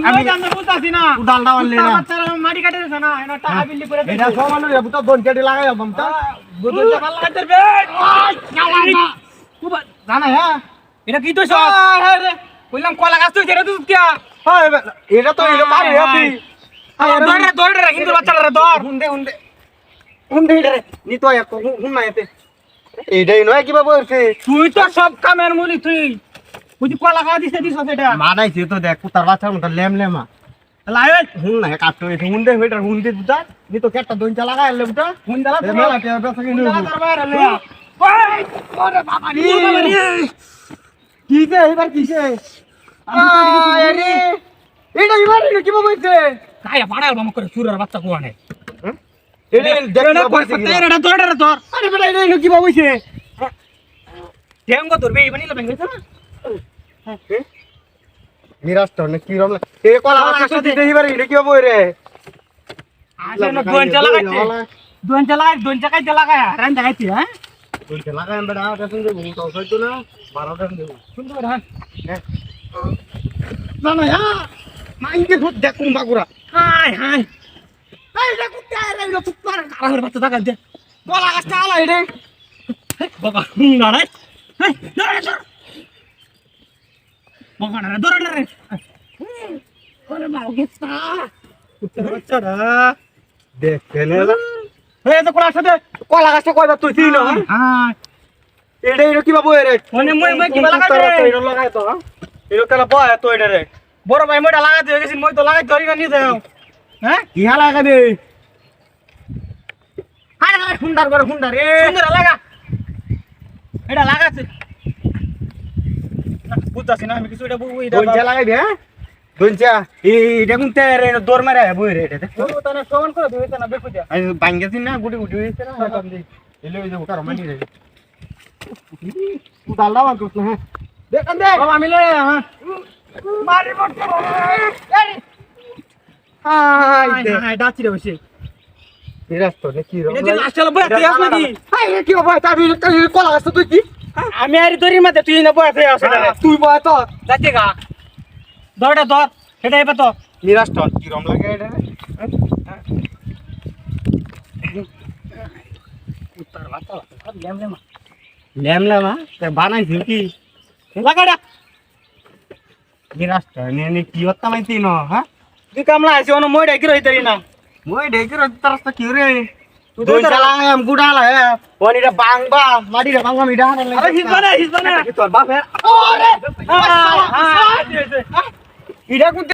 আমি জানতে বুঝতাছি না উদালটা আনলে না বাচ্চারা মাটি কাটে দিছ না এটা টাকা বিল্লি করে এটা সমান রে বুতা দন কেটে লাগাই আমতা বুঝতে ভালো লাগাতে বে খুব জানা হ্যাঁ এটা কি তো সব রে কইলাম কলা গাছ তুই যেটা তুই কি হ্যাঁ এটা তো এটা পারে আপনি দৌড় রে হিন্দু বাচ্চারা দৌড় হুন্ডে রে নি তো এক হুন না এতে এইটাই নয় কিবা বলছে তুই তো সব কামের মুলি তুই বুঝি কলা গাছ দিছ সেটা মানাইছে তো দেখ কুতার বাচ্চা মত লেম লাইভ হুন না কাটতো এটা হুন্ডে হেটার হুন্ডে দুটা নি তো কেটটা দন চালা গাইলে বুটা হুন দালা তো মেলা তে বেসা কিনে দরবার লে ওই ওরে বাবা রে কিসে এবার কিসে আরে এটা এবার কিবা বলছে কায়া পাড়াল মামা করে চুরার বাচ্চা কোয়ানে এটা দেখনা বলছে এটা দৌড় রে তোর আরে বেটা এটা কিবা বলছে ঠেঙ্গো তোর বেই বানিলা বেঙ্গেছ না নিরাস্ত না কি রম এ কলা আসছে দিতে এবার এটা কিবা বই রে আসলে না দোন চালাগাই চালাগায় রান দেখাইছি হ্যাঁ দোন চালাগায় বেটা কাছে যে ভূত হইতো না 12 টাকা দেব সুন্দর হ্যাঁ না না মাইকে ধর দেখুন বাগুরা হাই হাই এই দেখো তেরে লো তুপার কারার বাচ্চা টাকা দে কলা গাছটা আলাই রে বাবা না রে এই দৌড় বাবা না দৌড় রে ওরে মাও গেছা বাচ্চারা দেখেনে না এই তো কলা গাছটা কয়বার তুই চিনো হ্যাঁ এটা কিবা বই রে মানে মই কিবা লাগাই রে এটা লাগাই তো এটা কেলা বয় তো এটা রে বড় ভাই মইটা লাগাই দিয়ে গেছিন মই তো লাগাই ধরি না নিয়ে যাও হ্যাঁ কি হালা লাগাবে হাই হাই সুন্দর করে সুন্দর লাগা এটা লাগাছে বুঝতাছি না আমি কিছু এটা বুই দোন চালাগাইবে হ্যাঁ দোন চা এই দেখুন তেরে দৌড় মারে বই রে এটা দেখো তানে সমান করে দিতে না বেকু যা আমি বাঙ্গাছি না গুটি হইছে না কাম দি এলে ওই যে ওটা রমানি রে তুই ডালডা মান করছ না হ্যাঁ দেখান দে বাবা মিলে হ্যাঁ মারি বট হাই দে হাই ডাচি রে বসে নিরাস্ত নে কি রকম এটা লাস্ট হলো বসে আস নাকি হাই কি ভাই তাবি কলা গাছ তুই কি আমি আর দড়ি মাঝে তুই না বসে আস তুই বয় তো যাচ্ছে গা দড়টা ধর সেটা এবার তো নিরাস্ত কি রকম লাগে এটা উত্তর বাতা লেম লেম লেমলামা তে বানাইছিস কি লাগাড়া নিরাস্ত নে কি হত্তা মাইতি ন হ্যাঁ তুই কামলা আইছি অন মই ডাকি রইতারি না মই ঢেকে রাস্তা কি রে তুই দই চালাম গুড়ালা হে ওনিটা বাংবা মাটিরে বাংবা মিডা হারে আরে হিজবানা তোর বাপ হে ওরে ইডা কোন